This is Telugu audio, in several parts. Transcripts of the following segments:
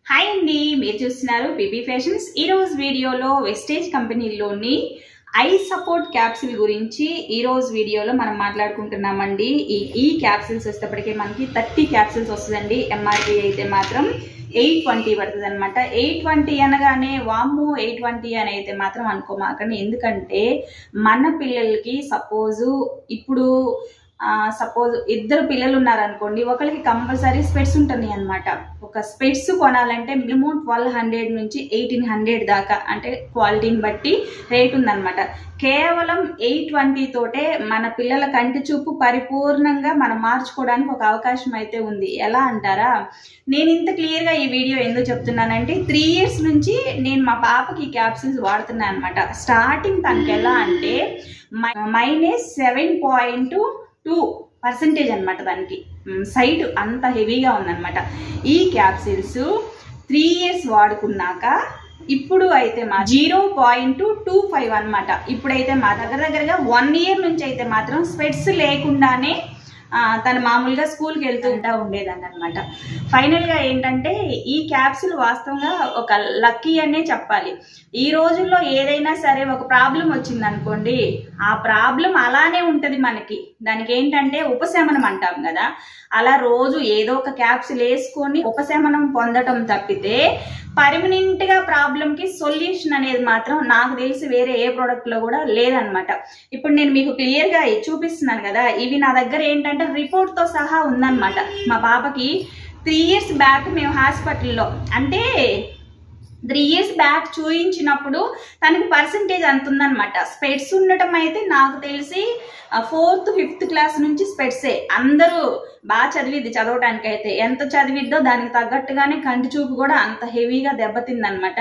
హాయ్ అండి, మీరు చూస్తున్నారు పీపీ ఫ్యాషన్స్. ఈ రోజు వీడియోలో వెస్టేజ్ కంపెనీలోని ఐ సపోర్ట్ క్యాప్సిల్ గురించి ఈ రోజు వీడియోలో మనం మాట్లాడుకుంటున్నామండి. ఈ క్యాప్సిల్స్ వచ్చేటప్పటికే మనకి 30 క్యాప్సిల్స్ వస్తుందండి. ఎంఆర్పి అయితే మాత్రం 820 పడుతుంది అనమాట. 820 అనగానే వామ్మో 820 అని అయితే మాత్రం అనుకోమాకండి. ఎందుకంటే మన పిల్లలకి ఇప్పుడు సపోజ్ ఇద్దరు పిల్లలు ఉన్నారనుకోండి, ఒకరికి కంపల్సరీ స్పెట్స్ ఉంటున్నాయి అనమాట. ఒక స్పెట్స్ కొనాలంటే మినిమం 1200 నుంచి 1800 దాకా, అంటే క్వాలిటీని బట్టి రేట్ ఉందన్నమాట. కేవలం 820 తోటే మన పిల్లల కంటి చూపు పరిపూర్ణంగా మనం మార్చుకోవడానికి ఒక అవకాశం అయితే ఉంది. ఎలా అంటారా, నేను ఇంత క్లియర్గా ఈ వీడియో ఎందుకు చెప్తున్నానంటే 3 years నుంచి నేను మా పాపకి క్యాప్సిల్స్ వాడుతున్నాను అనమాట. స్టార్టింగ్ తనకి ఎలా అంటే -7.2% అనమాట. దానికి సైట్ అంత హెవీగా ఉందన్నమాట. ఈ క్యాప్సిల్స్ 3 years వాడుకున్నాక ఇప్పుడు అయితే మా 0.25 అనమాట. ఇప్పుడైతే మా దగ్గరగా 1 year నుంచి అయితే మాత్రం స్పెట్స్ లేకుండానే తను మామూలుగా స్కూల్కి వెళ్తూ ఉండేదాన్ని అనమాట. ఫైనల్గా ఏంటంటే ఈ క్యాప్సిల్ వాస్తవంగా ఒక లక్కీ అనే చెప్పాలి. ఈ రోజుల్లో ఏదైనా సరే ఒక ప్రాబ్లం వచ్చింది అనుకోండి, ఆ ప్రాబ్లం అలానే ఉంటుంది మనకి. దానికి ఏంటంటే ఉపశమనం అంటాం కదా, అలా రోజు ఏదో ఒక క్యాప్సిల్ వేసుకొని ఉపశమనం పొందటం తప్పితే పర్మనెంట్ గా ప్రాబ్లం కి సొల్యూషన్ అనేది మాత్రం నాకు తెలిసి వేరే ఏ ప్రోడక్ట్ లో కూడా లేదనమాట. ఇప్పుడు నేను మీకు క్లియర్ గా చూపిస్తున్నాను కదా, ఇవి నా దగ్గర ఏంటంటే రిపోర్ట్ తో సహా ఉందన్నమాట. మా పాపకి 3 years బ్యాక్ మేము హాస్పిటల్లో, అంటే 3 years బ్యాక్ చూయించినప్పుడు తనకి పర్సంటేజ్ అంత ఉందన్నమాట. స్పెట్స్ ఉండటం అయితే నాకు తెలిసి 4th 5th క్లాస్ నుంచి స్పెట్సే. అందరూ బాగా చదివిద్ది, చదవటానికి అయితే ఎంత చదివిద్దో దానికి తగ్గట్టుగానే కంటి చూపు కూడా అంత హెవీగా దెబ్బతిందనమాట.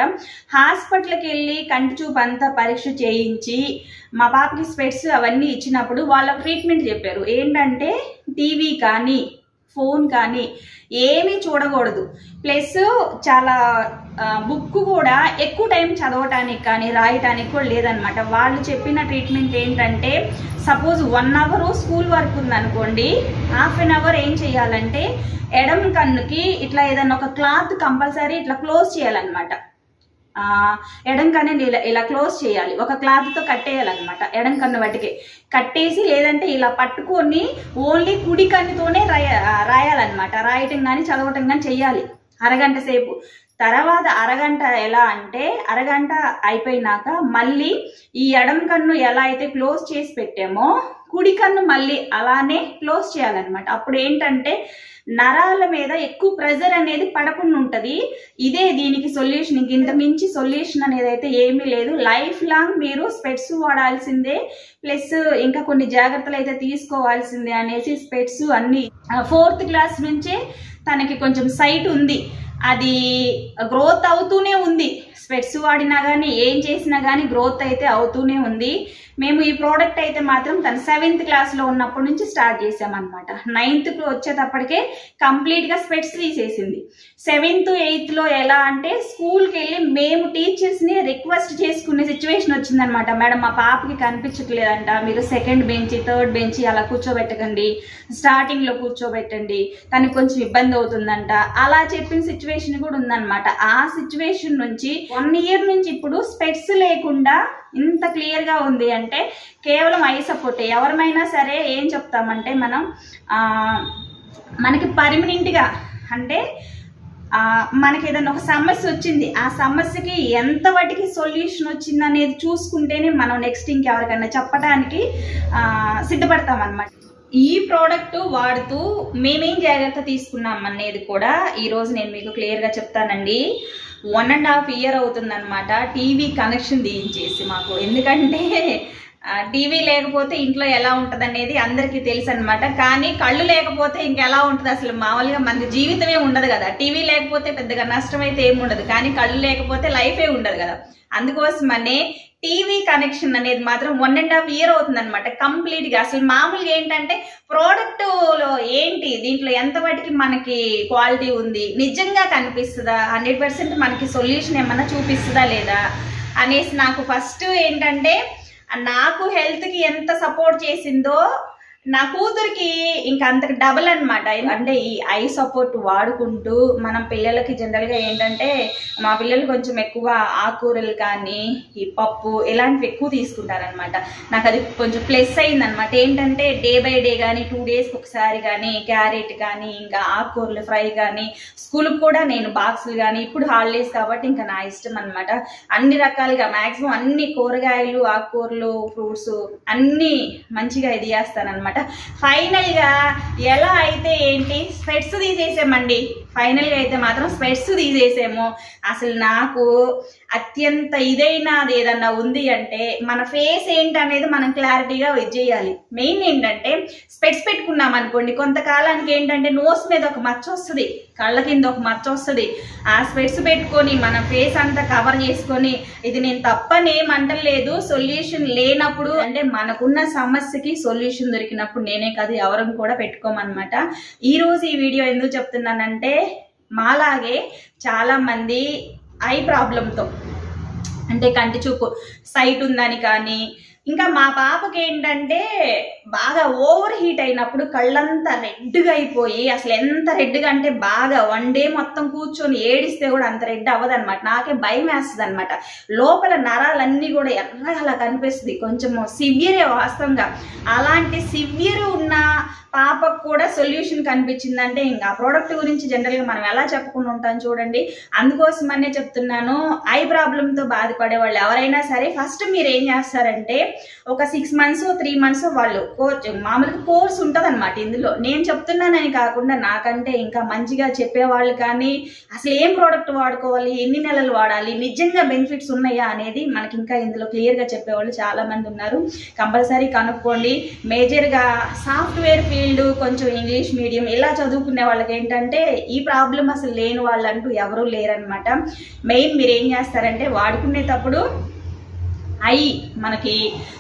హాస్పిటల్కి వెళ్ళి కంటి చూపు అంతా పరీక్ష చేయించి మా పాపకి స్పెట్స్ అవన్నీ ఇచ్చినప్పుడు వాళ్ళ ట్రీట్మెంట్ చెప్పారు. ఏంటంటే టీవీ కానీ ఫోన్ కానీ ఏమీ చూడకూడదు, ప్లస్ చాలా బుక్ కూడా ఎక్కువ టైం చదవటానికి కానీ రాయటానికి కూడా లేదనమాట. వాళ్ళు చెప్పిన ట్రీట్మెంట్ ఏంటంటే సపోజ్ 1 hour స్కూల్ వర్క్ ఉందనుకోండి, ½ an hour ఏం చేయాలంటే ఎడం కన్నుకి ఇట్లా ఏదన్నా ఒక క్లాత్ కంపల్సరీ ఇట్లా క్లోజ్ చేయాలన్నమాట. ఎడం కన్ను ఇలా క్లోజ్ చేయాలి, ఒక క్లాత్ తో కట్టేయాలన్నమాట. ఎడం కన్ను వాటికి కట్టేసి, లేదంటే ఇలా పట్టుకొని ఓన్లీ కుడి కన్నుతోనే రాయాలన్నమాట. రాయటం కానీ చదవటం కానీ చెయ్యాలి అరగంట సేపు. తర్వాత అరగంట ఎలా అంటే అరగంట అయిపోయినాక మళ్ళీ ఈ ఎడం కన్ను ఎలా అయితే క్లోజ్ చేసి పెట్టామో కుడి కన్ను మళ్ళీ అలానే క్లోజ్ చేయాలన్నమాట. అప్పుడు ఏంటంటే నరాల మీద ఎక్కువ ప్రెజర్ అనేది పడకుండా ఉంటది. ఇదే దీనికి సొల్యూషన్. ఇంత మించి సొల్యూషన్ అనేది అయితే ఏమీ లేదు. లైఫ్ లాంగ్ మీరు స్పెట్స్ వాడాల్సిందే, ప్లస్ ఇంకా కొన్ని జాగ్రత్తలు అయితే తీసుకోవాల్సిందే అనేసి స్పెట్స్ అన్ని 4th క్లాస్ నుంచే తనకి కొంచెం సైట్ ఉంది, అది గ్రోత్ అవుతూనే ఉంది. స్పెట్స్ వాడినా కానీ ఏం చేసినా కానీ గ్రోత్ అయితే అవుతూనే ఉంది. మేము ఈ ప్రోడక్ట్ అయితే మాత్రం తను 7th క్లాస్లో ఉన్నప్పటి నుంచి స్టార్ట్ చేసామన్నమాట. 9th వచ్చేటప్పటికే కంప్లీట్గా స్పెట్స్ తీసేసింది. 7th 8th ఎలా అంటే స్కూల్కి వెళ్ళి మేము టీచర్స్ని రిక్వెస్ట్ చేసుకునే సిచ్యువేషన్ వచ్చిందనమాట. మేడం మా పాపకి కనిపించట్లేదంట, మీరు 2nd bench 3rd bench అలా కూర్చోబెట్టకండి, స్టార్టింగ్లో కూర్చోబెట్టండి, తనకి కొంచెం ఇబ్బంది అవుతుందంట, అలా చెప్పిన సిచ్యువేషన్ కూడా ఉందన్నమాట. ఆ సిచ్యువేషన్ నుంచి 1 year నుంచి ఇప్పుడు స్పెట్స్ లేకుండా ఇంత క్లియర్గా ఉంది అంటే కేవలం ఐ సపోర్ట్. ఎవరిమైనా సరే ఏం చెప్తామంటే మనం మనకి పర్మనెంట్గా అంటే మనకి ఏదైనా ఒక సమస్య వచ్చింది, ఆ సమస్యకి ఎంత వాటికి సొల్యూషన్ వచ్చింది అనేది చూసుకుంటేనే మనం నెక్స్ట్ ఇంకెవరికైనా చెప్పడానికి సిద్ధపడతాం అన్నమాట. ఈ ప్రోడక్ట్ వాడుతూ మేమేం జాగ్రత్త తీసుకున్నాం అనేది కూడా ఈరోజు నేను మీకు క్లియర్గా చెప్తానండి. 1.5 year అవుతుందన్నమాట టీవీ కనెక్షన్ తీయించేసి మాకు. ఎందుకంటే టీవీ లేకపోతే ఇంట్లో ఎలా ఉంటుంది అనేది అందరికీ తెలుసు అనమాట. కానీ కళ్ళు లేకపోతే ఇంకెలా ఉంటుంది అసలు, మామూలుగా మనకి జీవితమే ఉండదు కదా. టీవీ లేకపోతే పెద్దగా నష్టం అయితే ఏమి ఉండదు, కానీ కళ్ళు లేకపోతే లైఫే ఉండదు కదా. అందుకోసమనే టీవీ కనెక్షన్ అనేది మాత్రం 1.5 year అవుతుంది అనమాట కంప్లీట్గా. అసలు మామూలుగా ఏంటంటే ప్రోడక్ట్ లో ఏంటి దీంట్లో ఎంత వాటికి మనకి క్వాలిటీ ఉంది, నిజంగా కనిపిస్తుందా, 100% మనకి సొల్యూషన్ ఏమన్నా చూపిస్తుందా లేదా అనేసి నాకు ఫస్ట్ ఏంటంటే నాకు హెల్త్కి ఎంత సపోర్ట్ చేసిందో నా కూతురికి ఇంకా అంతకు డబుల్ అనమాట. అంటే ఈ ఐ సపోర్ట్ వాడుకుంటూ మనం పిల్లలకి జనరల్గా ఏంటంటే మా పిల్లలు కొంచెం ఎక్కువ ఆకుకూరలు కానీ ఈ పప్పు ఇలాంటివి ఎక్కువ తీసుకుంటారనమాట. నాకు అది కొంచెం ప్లస్ అయిందనమాట. ఏంటంటే డే బై డే కానీ 2 డేస్కి ఒకసారి కానీ క్యారెట్ కానీ ఇంకా ఆకుకూరలు ఫ్రై కానీ స్కూల్కి కూడా నేను బాక్సులు కానీ ఇప్పుడు హాలిడేస్ కాబట్టి ఇంకా నా ఇష్టం అనమాట. అన్ని రకాలుగా మ్యాక్సిమం అన్ని కూరగాయలు ఆకుకూరలు ఫ్రూట్స్ అన్నీ మంచిగా ఇది చేస్తానమాట. ఫైనల్ గా ఎలా అయితే ఏంటి స్పెట్స్ తీసేసామండి. ఫైనల్ గా అయితే మాత్రం స్పెట్స్ తీసేసాము. అసలు నాకు అత్యంత ఇదైనది ఏదన్నా ఉంది అంటే మన ఫేస్ ఏంటనేది మనం క్లారిటీగా చేయాలి. మెయిన్ ఏంటంటే స్పెట్స్ పెట్టుకున్నాం అనుకోండి, కొంతకాలానికి ఏంటంటే నోస్ మీద ఒక మచ్చ వస్తుంది, కళ్ళ కింద ఒక మచ్చ వస్తుంది. ఆ స్పెట్స్ పెట్టుకొని మన ఫేస్ అంతా కవర్ చేసుకొని ఇది నేను తప్పనేమంటలేదు, సొల్యూషన్ లేనప్పుడు అంటే మనకున్న సమస్యకి సొల్యూషన్ దొరికినప్పుడు నేనే కాదు ఎవరం కూడా పెట్టుకోమన్నమాట. ఈ రోజు ఈ వీడియో ఎందుకు చెప్తున్నానంటే మాలాగే చాలా మంది ఐ ప్రాబ్లంతో అంటే కంటి చూపు సైట్ ఉందని కానీ ఇంకా మా పాపకి ఏంటంటే బాగా ఓవర్ హీట్ అయినప్పుడు కళ్ళంతా రెడ్గా అయిపోయి అసలు ఎంత రెడ్గా అంటే బాగా 1 డే మొత్తం కూర్చొని ఏడిస్తే కూడా అంత రెడ్ అవ్వదనమాట. నాకే భయం వేస్తుంది అనమాట. లోపల నరాలన్నీ కూడా ఎర్రగా అలా కనిపిస్తుంది. కొంచెం సివియరే వాస్తవంగా. అలాంటి సివియర్ ఉన్న పాపకు కూడా సొల్యూషన్ కనిపించిందంటే ఇంకా ఆ ప్రోడక్ట్ గురించి జనరల్గా మనం ఎలా చెప్పుకుని ఉంటాం చూడండి. అందుకోసమనే చెప్తున్నాను, ఐ ప్రాబ్లంతో బాధపడే వాళ్ళు ఎవరైనా సరే ఫస్ట్ మీరు ఏం చేస్తారంటే ఒక 6 months 3 months వాళ్ళు మామూలుగా కోర్స్ ఉంటుంది అనమాట. ఇందులో నేను చెప్తున్నానని కాకుండా నాకంటే ఇంకా మంచిగా చెప్పేవాళ్ళు కానీ అసలు ఏం ప్రోడక్ట్ వాడుకోవాలి, ఎన్ని నెలలు వాడాలి, నిజంగా బెనిఫిట్స్ ఉన్నాయా అనేది మనకి ఇంకా ఇందులో క్లియర్గా చెప్పేవాళ్ళు చాలా మంది ఉన్నారు. కంపల్సరీ కనుక్కోండి. మేజర్గా సాఫ్ట్వేర్ ఫీల్డ్ కొంచెం ఇంగ్లీష్ మీడియం ఇలా చదువుకునే వాళ్ళకి ఏంటంటే ఈ ప్రాబ్లం అసలు లేని వాళ్ళంటూ ఎవరూ లేరనమాట. మెయిన్ మీరు ఏం చేస్తారంటే వాడుకునేటప్పుడు మనకి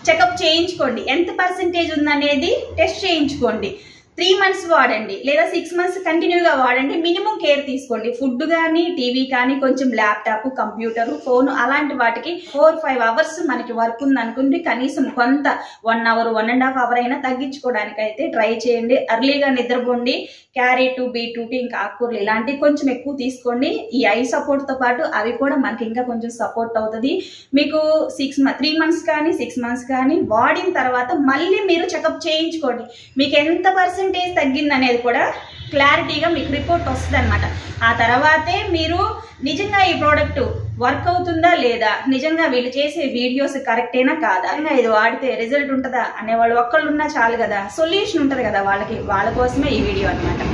చెకప్ చేయించుకోండి. ఎంత పర్సెంటేజ్ ఉందనేది టెస్ట్ చేయించుకోండి. 3 months వాడండి లేదా 6 months కంటిన్యూగా వాడండి. మినిమం కేర్ తీసుకోండి. ఫుడ్ కానీ టీవీ కానీ కొంచెం ల్యాప్టాప్ కంప్యూటర్ ఫోన్ అలాంటి వాటికి 4-5 hours మనకి వర్క్ ఉంది అనుకుంటే కనీసం కొంత 1 hour 1.5 hour అయినా తగ్గించుకోవడానికి అయితే ట్రై చేయండి. ఎర్లీగా నిద్రపోండి. క్యారెట్ బీట్రూట్ ఇంకా ఆకుకూరలు ఇలాంటివి కొంచెం ఎక్కువ తీసుకోండి. ఈ ఐ సపోర్ట్తో పాటు అవి కూడా మనకి ఇంకా కొంచెం సపోర్ట్ అవుతుంది. మీకు 3 months కానీ 6 months కానీ వాడిన తర్వాత మళ్ళీ మీరు చెకప్ చేయించుకోండి. మీకు ఎంత పర్సెంటేజ్ తగ్గింది అనేది కూడా క్లారిటీగా మీకు రిపోర్ట్ వస్తుంది అనమాట. ఆ తర్వాతే మీరు నిజంగా ఈ ప్రోడక్ట్ వర్క్ అవుతుందా లేదా, నిజంగా వీళ్ళు చేసే వీడియోస్ కరెక్టేనా కాదా, ఇది వాడితే రిజల్ట్ ఉంటుందా అనేవాళ్ళు ఒక్కళ్ళు ఉన్నా చాలు కదా, సొల్యూషన్ ఉంటుంది కదా వాళ్ళకి. వాళ్ళ కోసమే ఈ వీడియో అనమాట.